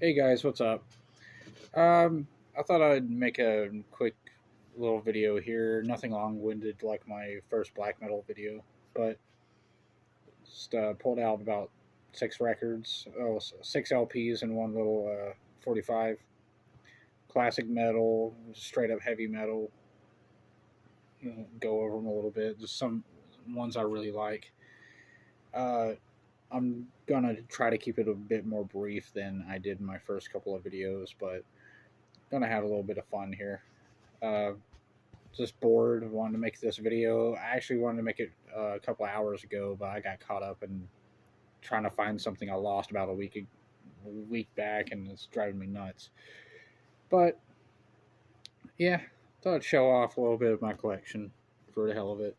Hey guys, what's up? I thought I'd make a quick little video here. Nothing long-winded like my first black metal video, but just pulled out about six LPs and one little 45. Classic metal, straight up heavy metal. Go over them a little bit. Just some ones I really like. Uh, I'm gonna try to keep it a bit more brief than I did in my first couple of videos, but gonna have a little bit of fun here. Uh, just bored, wanted to make this video. I actually wanted to make it a couple hours ago, but I got caught up in trying to find something I lost about a week back, and it's driving me nuts. But yeah, thought I'd show off a little bit of my collection for the hell of it.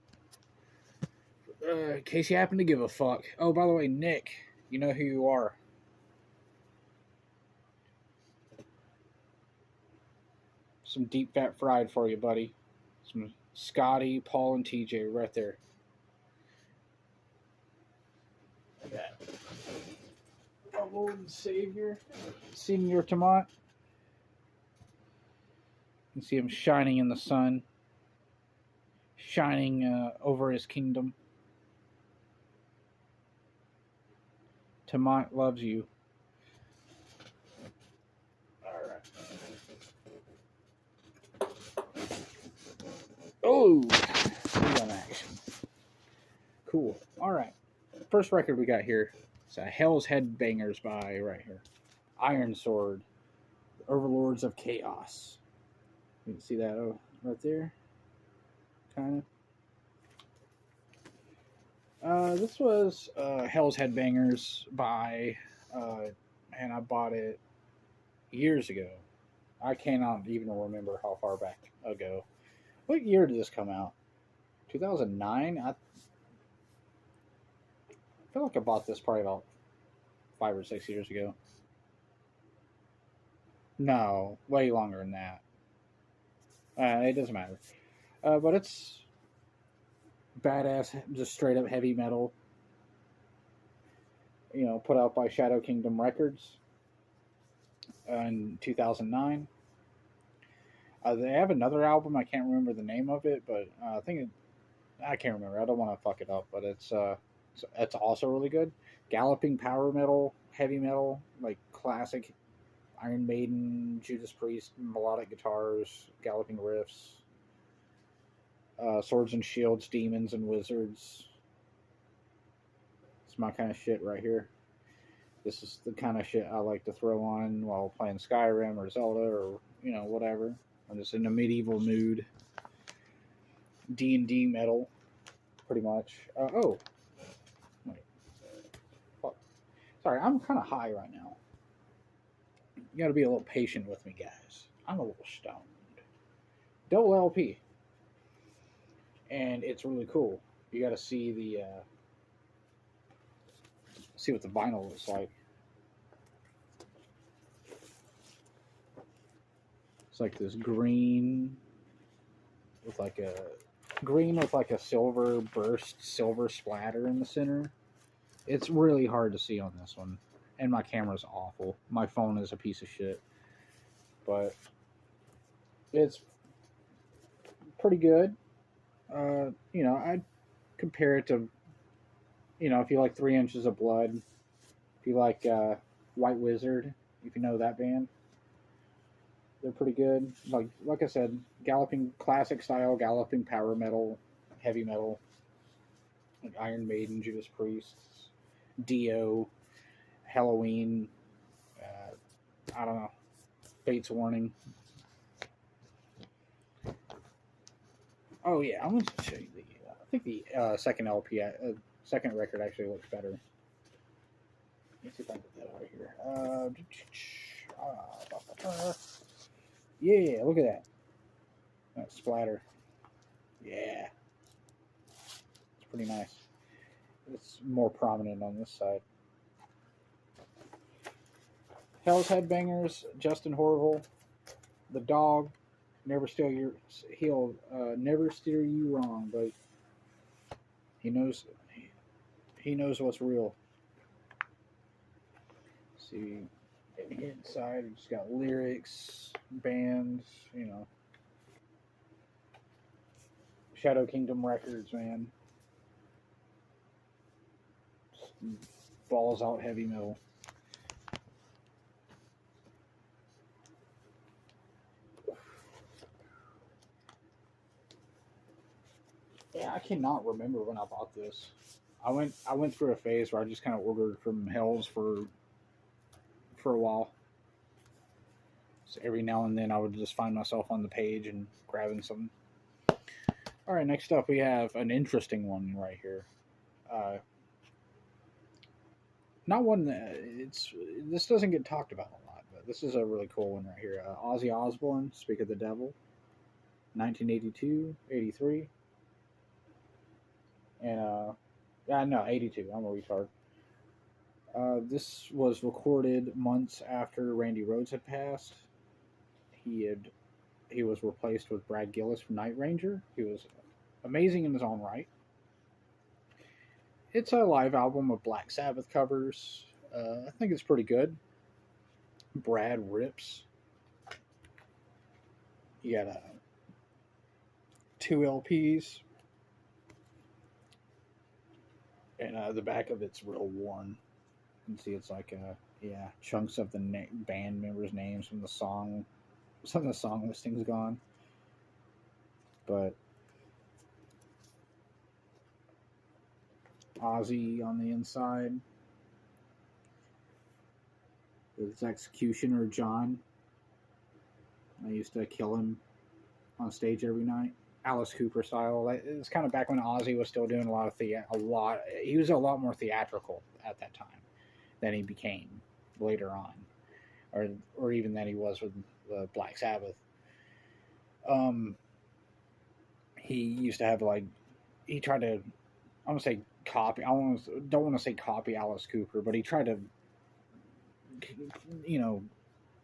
In case you happen to give a fuck. Oh, by the way, Nick, you know who you are. Some deep fat fried for you, buddy. Some Scotty, Paul, and TJ right there. Our Lord and Savior, Senor Tomat. You can see him shining in the sun, shining over his kingdom. Tomat loves you. Alright. Oh, on action. Cool. Alright. First record we got here. It's a Hell's Headbangers by right here. Iron Sword. Overlords of Chaos. You can see that right there. Kind of. This was Hell's Headbangers by, and I bought it years ago. I cannot even remember how far back ago. What year did this come out? 2009? I feel like I bought this probably about 5 or 6 years ago. No, way longer than that. It doesn't matter. But it's badass, just straight up heavy metal. Put out by Shadow Kingdom Records in 2009. They have another album. I can't remember the name of it, but I can't remember. I don't want to fuck it up, but it's also really good. Galloping power metal, heavy metal, like classic Iron Maiden, Judas Priest, melodic guitars, galloping riffs, swords and shields, demons and wizards. It's my kind of shit right here. This is the kind of shit I like to throw on while playing Skyrim or Zelda or whatever. I'm just in a medieval mood. D&D metal, pretty much. Wait. Fuck. Sorry, I'm kind of high right now. You got to be a little patient with me, guys. I'm a little stoned. Double LP. And it's really cool. You got to see see what the vinyl looks like. It's like this green with like a silver splatter in the center. It's really hard to see on this one. And my camera's awful. My phone is a piece of shit. But it's pretty good. I'd compare it to, if you like 3 Inches of Blood, if you like White Wizard, if you know that band, they're pretty good. Like I said, classic style, galloping power metal, heavy metal, like Iron Maiden, Judas Priest, Dio, Halloween, I don't know, Fate's Warning. Oh yeah, I'm going to show you I think the second LP, second record actually looks better. Let's see if I can get that out of here. Yeah, look at that. That splatter. Yeah. It's pretty nice. It's more prominent on this side. Hell's Headbangers, Justin Horville, The Dog, never steer you wrong, but he knows what's real. Let's see, Inside, it's got lyrics, bands, you know, Shadow Kingdom Records, man. Balls out heavy metal. Yeah, I cannot remember when I bought this. I went through a phase where I just kind of ordered from Hell's for a while. So every now and then I would just find myself on the page and grabbing something. All right, next up we have an interesting one right here. Uh, Not one that it's this doesn't get talked about a lot, but this is a really cool one right here. Ozzy Osbourne, Speak of the Devil, 1982, 83, and yeah, no, 82. I'm a retard. This was recorded months after Randy Rhoads had passed. He had he was replaced with Brad Gillis from Night Ranger. He was amazing in his own right. It's a live album of Black Sabbath covers. I think it's pretty good. Brad rips. You got two LPs, and the back of it's real worn. You can see it's like yeah, chunks of the band members' names from the song. Some of the song listing's gone, but Ozzy on the inside. His executioner John. I used to kill him on stage every night, Alice Cooper style. It's kind of back when Ozzy was still doing a lot of He was a lot more theatrical at that time than he became later on, or even than he was with the Black Sabbath. He used to have like he tried to. I want to say copy. Don't want to say copy Alice Cooper, but he tried to, you know,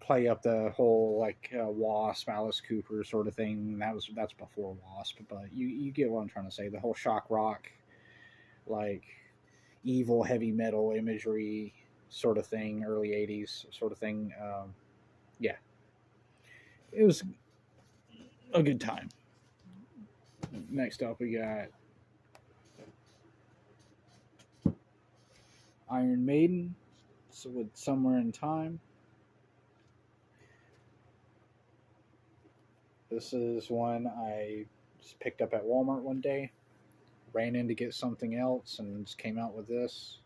play up the whole like Wasp, Alice Cooper sort of thing. That's before Wasp, but you get what I'm trying to say. The whole shock rock, like evil heavy metal imagery sort of thing, early '80s sort of thing. Yeah, it was a good time. Next up, we got Iron Maiden, so with Somewhere in Time. This is one I just picked up at Walmart one day, ran in to get something else, and just came out with this.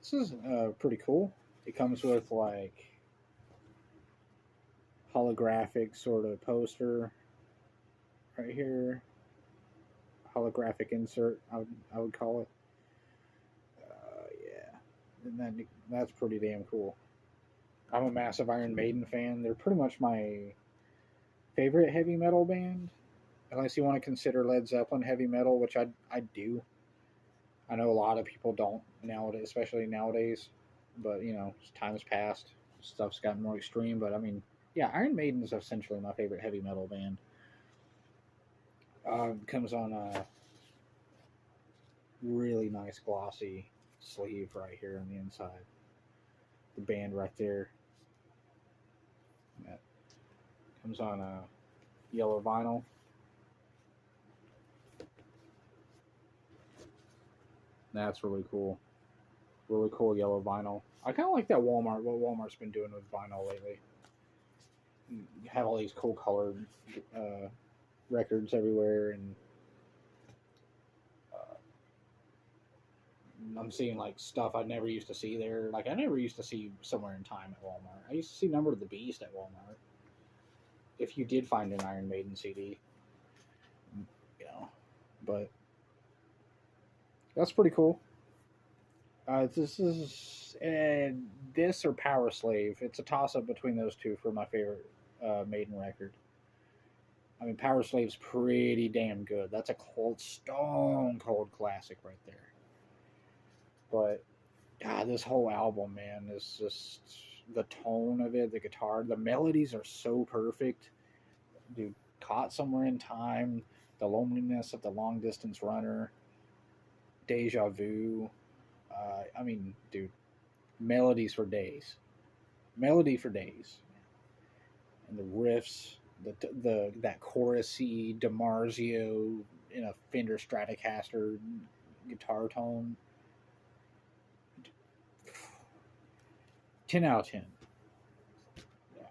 This is pretty cool. It comes with like holographic sort of poster right here, holographic insert. I would call it. Yeah, and that's pretty damn cool. I'm a massive Iron Maiden fan. They're pretty much my favorite heavy metal band, unless you want to consider Led Zeppelin heavy metal, which I do. I know a lot of people don't nowadays, especially nowadays. But you know, as time's passed, stuff's gotten more extreme. But I mean, yeah, Iron Maiden is essentially my favorite heavy metal band. Comes on a really nice glossy sleeve right here on the inside. The band right there. That comes on a yellow vinyl. That's really cool. Really cool yellow vinyl. I kind of like that what Walmart's been doing with vinyl lately. You have all these cool colored uh, records everywhere, and I'm seeing like stuff I never used to see there. Like I never used to see Somewhere in Time at Walmart. I used to see Number of the Beast at Walmart. If you did find an Iron Maiden CD, you know, but that's pretty cool. This is this or Power Slave. It's a toss up between those two for my favorite Maiden record. I mean, Power Slave's pretty damn good. That's a stone cold classic right there. But God, this whole album, man, is just the tone of it, the guitar, the melodies are so perfect. Dude, Caught Somewhere in Time, The Loneliness of the Long Distance Runner, Deja Vu. I mean, dude, melodies for days. melody for days, and the riffs, the that chorusy DiMarzio in a Fender Stratocaster guitar tone. 10 out of 10. Yeah.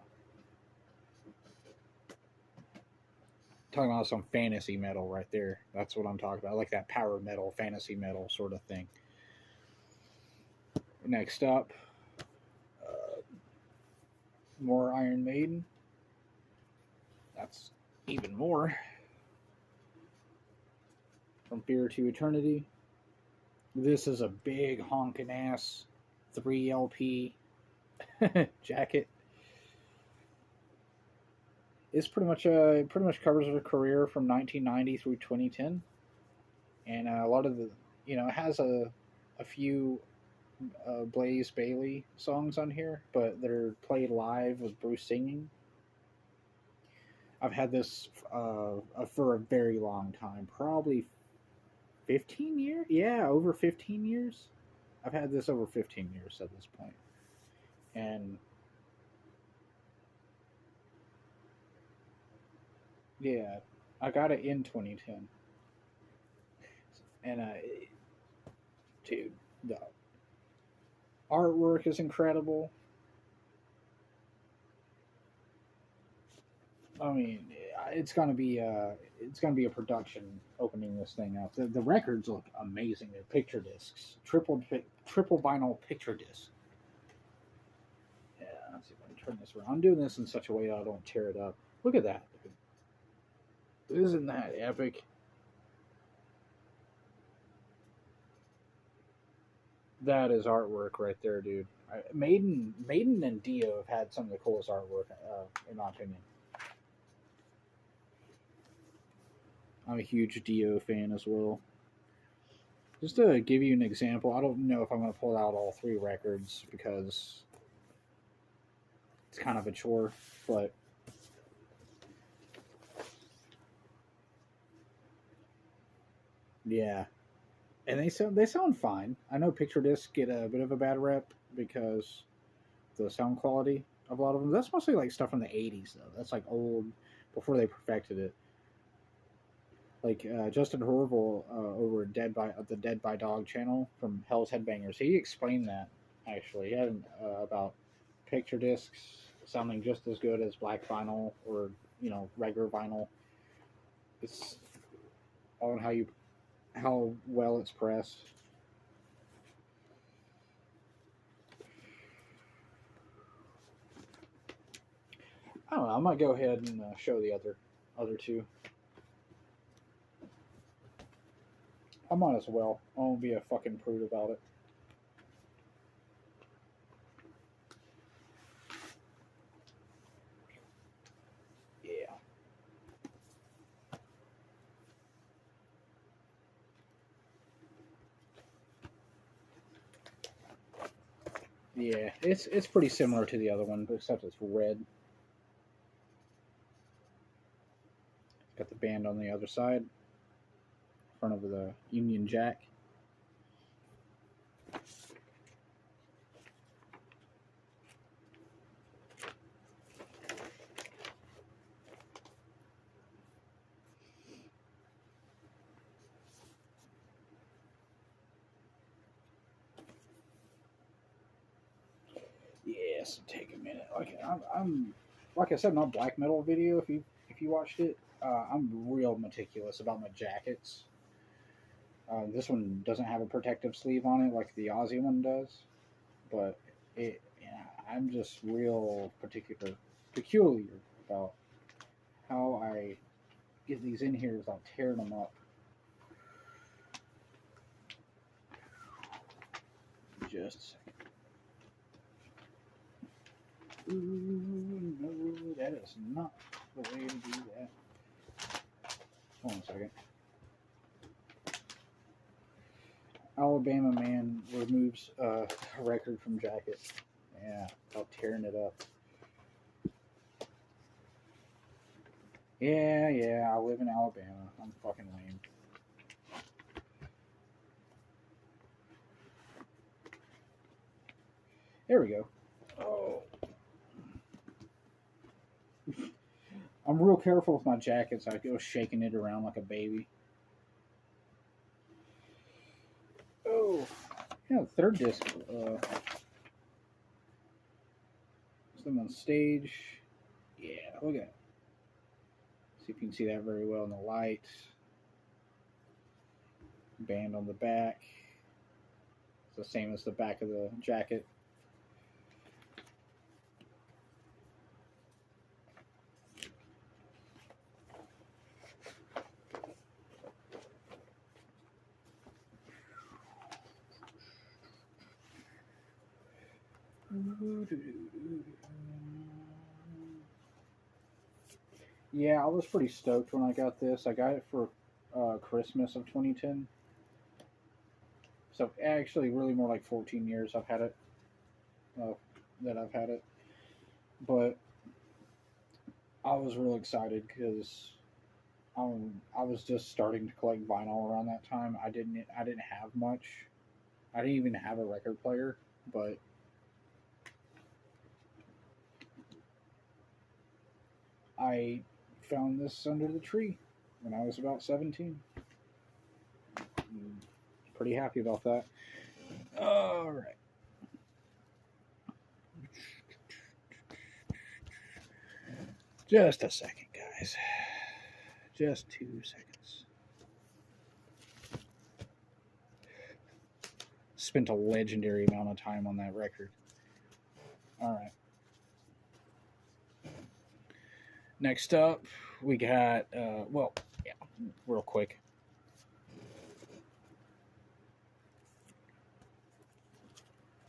Talking about some fantasy metal right there. That's what I'm talking about. I like that power metal, fantasy metal sort of thing. Next up, more Iron Maiden. That's even more. From Fear to Eternity. This is a big honking ass 3 LP jacket. It's pretty much covers her career from 1990 through 2010, and a lot of the it has a few Blaze Bailey songs on here, but they're played live with Bruce singing. I've had this for a very long time, probably 15 years. Yeah, over 15 years. I've had this over 15 years at this point, and yeah, I got it in 2010, and dude, the artwork is incredible. I mean, it's gonna be a production opening this thing up. The records look amazing. They're picture discs, triple vinyl picture disc. Yeah, let's see if I can turn this around. I'm doing this in such a way that I don't tear it up. Look at that. Isn't that epic? That is artwork right there, dude. Maiden and Dio have had some of the coolest artwork, in my opinion. I'm a huge Dio fan as well. Just to give you an example, I don't know if I'm going to pull out all 3 records because it's kind of a chore, but yeah. And they sound fine. I know picture discs get a bit of a bad rep because the sound quality of a lot of them. That's mostly like stuff from the 80s though. That's like old before they perfected it. Like Justin Horval over the Dead by Dog channel from Hell's Headbangers. He explained that actually. He had about picture discs sounding just as good as black vinyl or regular vinyl. It's on how well it's pressed. I don't know. I might go ahead and show the other 2. I might as well. I won't be a fucking prude about it. Yeah. Yeah, it's pretty similar to the other one, except it's red. Got the band on the other side, in front of the Union Jack. Yes, take a minute. I'm like I said in our black metal video. If you watched it, I'm real meticulous about my jackets. This one doesn't have a protective sleeve on it like the Aussie one does, but I'm just real peculiar about how I get these in here without tearing them up. Just a second. Ooh, no, that is not the way to do that. Hold on a second. Alabama man removes a record from jacket. Yeah, without tearing it up. Yeah, I live in Alabama. I'm fucking lame. There we go. Oh, I'm real careful with my jackets. I go shaking it around like a baby. Oh, yeah, the third disc. Them on stage. Yeah, look at it. See if you can see that very well in the light. Band on the back. It's the same as the back of the jacket. Yeah, I was pretty stoked when I got this. I got it for Christmas of 2010. So actually, really more like 14 years I've had it. Uh, that I've had it. But I was real excited because I was just starting to collect vinyl around that time. I didn't have much. I didn't even have a record player, but I found this under the tree when I was about 17. Pretty happy about that. All right. Just a second, guys. Just 2 seconds. Spent a legendary amount of time on that record. All right. Next up, we got, real quick.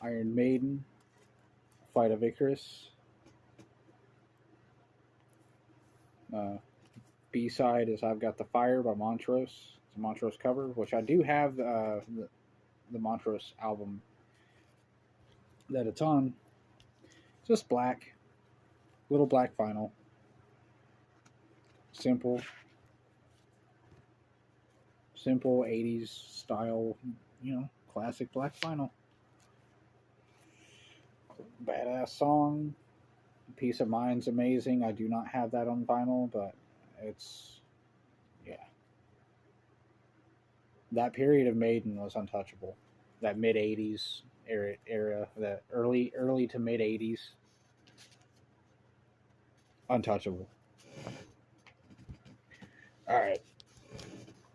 Iron Maiden, Flight of Icarus. B-side is I've Got the Fire by Montrose. It's a Montrose cover, which I do have the Montrose album that it's on. Just black. Little black vinyl. Simple 80s style, classic black vinyl. Badass song. Peace of Mind's amazing. I do not have that on vinyl, but it's, yeah. That period of Maiden was untouchable. That mid 80s era, that early to mid 80s, untouchable. All right.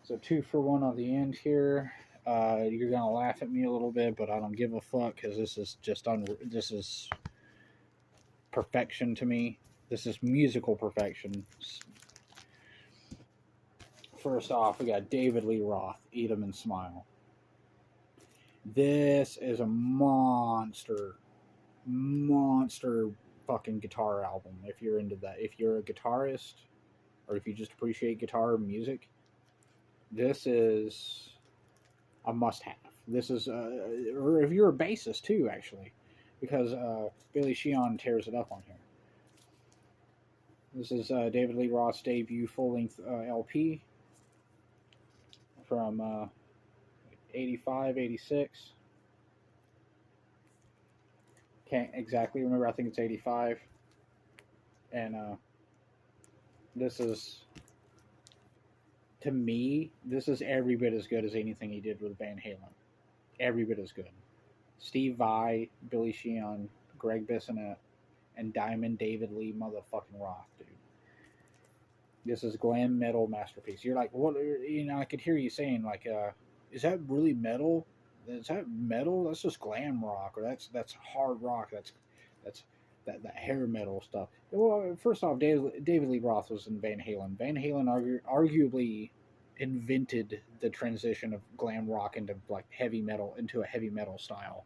So 2 for 1 on the end here. You're gonna laugh at me a little bit, but I don't give a fuck because this is just this is perfection to me. This is musical perfection. First off, we got David Lee Roth, Eat 'Em and Smile. This is a monster fucking guitar album. If you're into that, if you're a guitarist, or if you just appreciate guitar music, this is a must-have. This is, or if you're a bassist too, actually, because Billy Sheehan tears it up on here. This is David Lee Roth's debut full-length LP from 85, 86. Can't exactly remember. I think it's 85. And this is, to me, this is every bit as good as anything he did with Van Halen. Every bit as good. Steve Vai, Billy Sheehan, Greg Bissonette, and Diamond David Lee motherfucking Roth, dude. This is glam metal masterpiece. You're like, what? I could hear you saying, like, is that really metal? Is that metal? That's just glam rock, or that's hard rock. That's that hair metal stuff. Well, first off, David Lee Roth was in Van Halen. Van Halen arguably invented the transition of glam rock into like heavy metal, into a heavy metal style,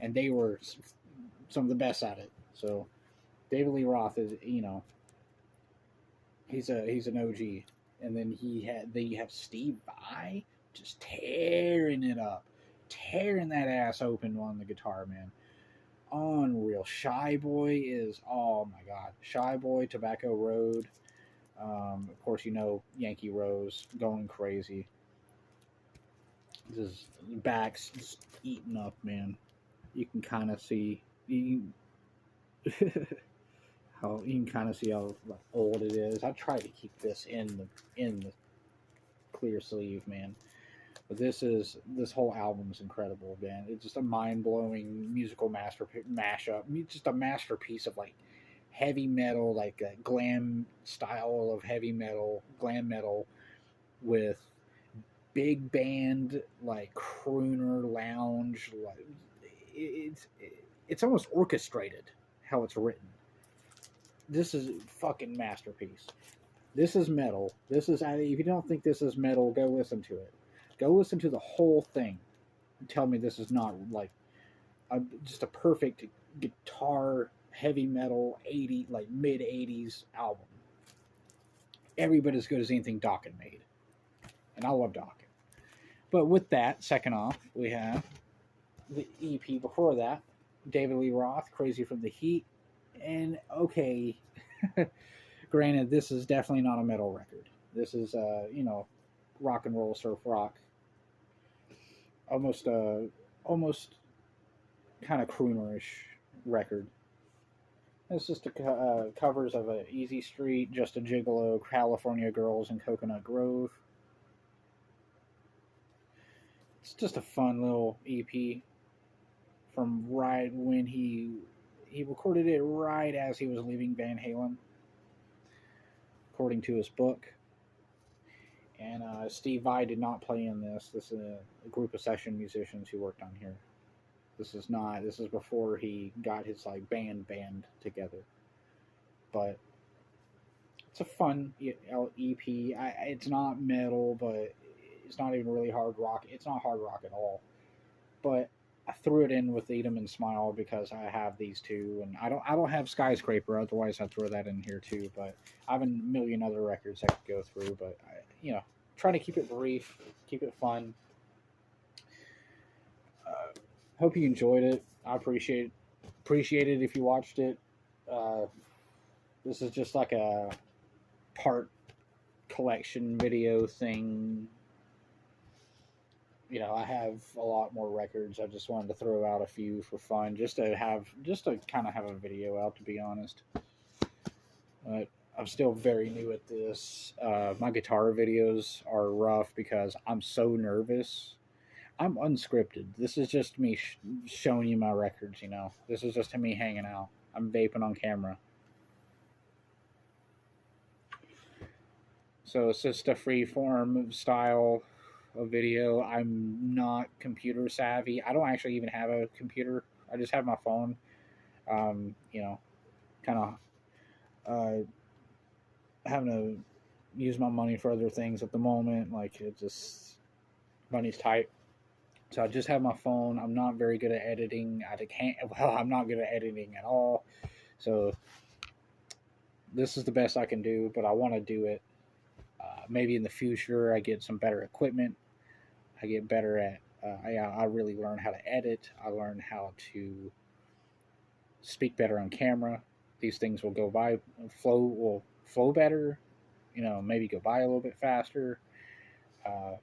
and they were some of the best at it. So David Lee Roth is, he's an OG, and then you have Steve Vai just tearing it up, tearing that ass open on the guitar, man. Unreal. Shy Boy is, oh my god, Shy Boy, Tobacco Road, of course, Yankee Rose, going crazy. His back's just eaten up, man. You can kind of see How you can kind of see how like, old it is. I tried to keep this in the clear sleeve, man. But this whole album's incredible, man. It's just a mind blowing musical mashup, just a masterpiece of like heavy metal, like a glam style of heavy metal, glam metal with big band like crooner lounge. Like it's almost orchestrated how it's written. This is a fucking masterpiece. This is metal. This is if you don't think this is metal, go listen to it. Go listen to the whole thing. And tell me this is not like just a perfect guitar heavy metal 80 like mid 80s album. Every bit as good as anything Dokken made, and I love Dokken. But with that, second off, we have the EP before that, David Lee Roth, Crazy from the Heat, and okay. Granted, this is definitely not a metal record. This is, rock and roll, surf rock. Almost kind of croonerish record. It's just covers of Easy Street, Just a Gigolo, California Girls, and Coconut Grove. It's just a fun little EP from right when he recorded it right as he was leaving Van Halen, according to his book. And Steve Vai did not play in this. This is a group of session musicians who worked on here. This is before he got his like band together. But it's a fun EP. It's not metal, but it's not even really hard rock. It's not hard rock at all. But I threw it in with Eat 'Em and Smile because I have these two, and I don't have Skyscraper. Otherwise, I'd throw that in here too. But I have a million other records I could go through. But trying to keep it brief, keep it fun. Hope you enjoyed it. I appreciate it if you watched it. This is just like a part collection video thing. I have a lot more records. I just wanted to throw out a few for fun, just to kind of have a video out, to be honest. But I'm still very new at this. My guitar videos are rough because I'm so nervous. I'm unscripted. This is just me showing you my records, This is just me hanging out. I'm vaping on camera. So it's just a free form style of video. I'm not computer savvy. I don't actually even have a computer. I just have my phone. Kind of having to use my money for other things at the moment. Like money's tight. So I just have my phone. I'm not very good at editing. I'm not good at editing at all. So this is the best I can do, but I want to do it. Maybe in the future I get some better equipment. I get better at, I really learn how to edit. I learn how to speak better on camera. These things will will flow better, maybe go by a little bit faster. I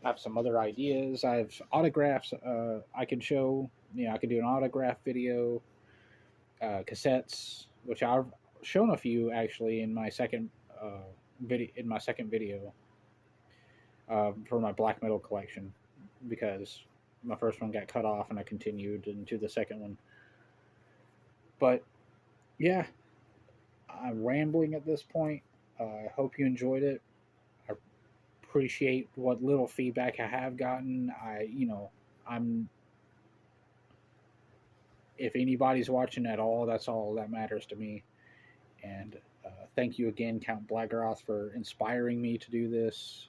have some other ideas. I have autographs I can show. I can do an autograph video, cassettes, which I've shown a few actually in my second video for my black metal collection, because my first one got cut off and I continued into the second one. But yeah, I'm rambling at this point. I hope you enjoyed it. I appreciate what little feedback I have gotten. If anybody's watching at all, that's all that matters to me. And thank you again, Count Blackroth, for inspiring me to do this.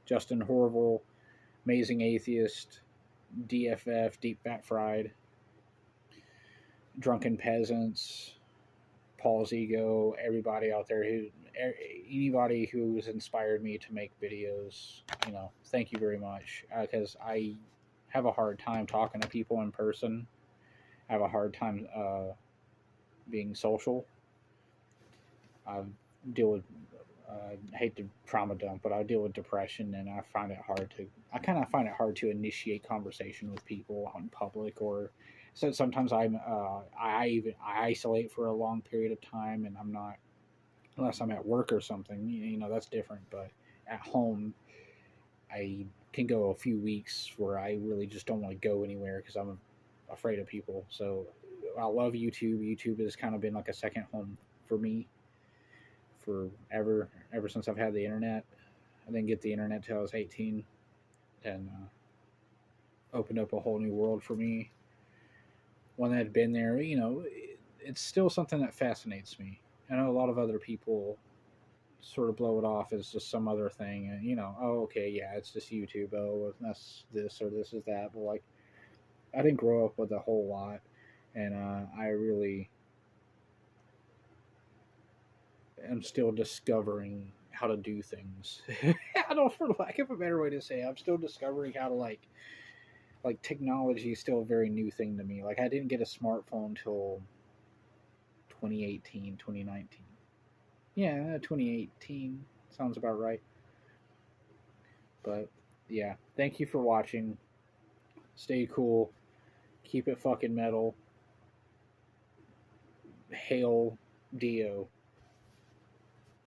Justin Horval, Amazing Atheist, DFF, Deep Fat Fried, Drunken Peasants, Paul's Ego, everybody out there anybody who's inspired me to make videos, thank you very much. Because I have a hard time talking to people in person. I have a hard time being social. I deal with, I hate to trauma dump, but I deal with depression, and I kind of find it hard to initiate conversation with people out in public, or So sometimes I isolate for a long period of time, and I'm not, unless I'm at work or something. That's different. But at home, I can go a few weeks where I really just don't want to go anywhere because I'm afraid of people. So I love YouTube. YouTube has kind of been like a second home for me forever, ever since I've had the internet. I didn't get the internet till I was 18, and opened up a whole new world for me. One that had been there, it's still something that fascinates me. I know a lot of other people sort of blow it off as just some other thing, and oh, okay, yeah, it's just YouTube. Oh, that's this or this is that. But like, I didn't grow up with a whole lot, and I really am still discovering how to do things. I don't, for lack of a better way to say it, I'm still discovering how to like technology is still a very new thing to me. Like I didn't get a smartphone until 2018, 2019. Yeah, 2018 sounds about right. But yeah, thank you for watching. Stay cool. Keep it fucking metal. Hail Dio.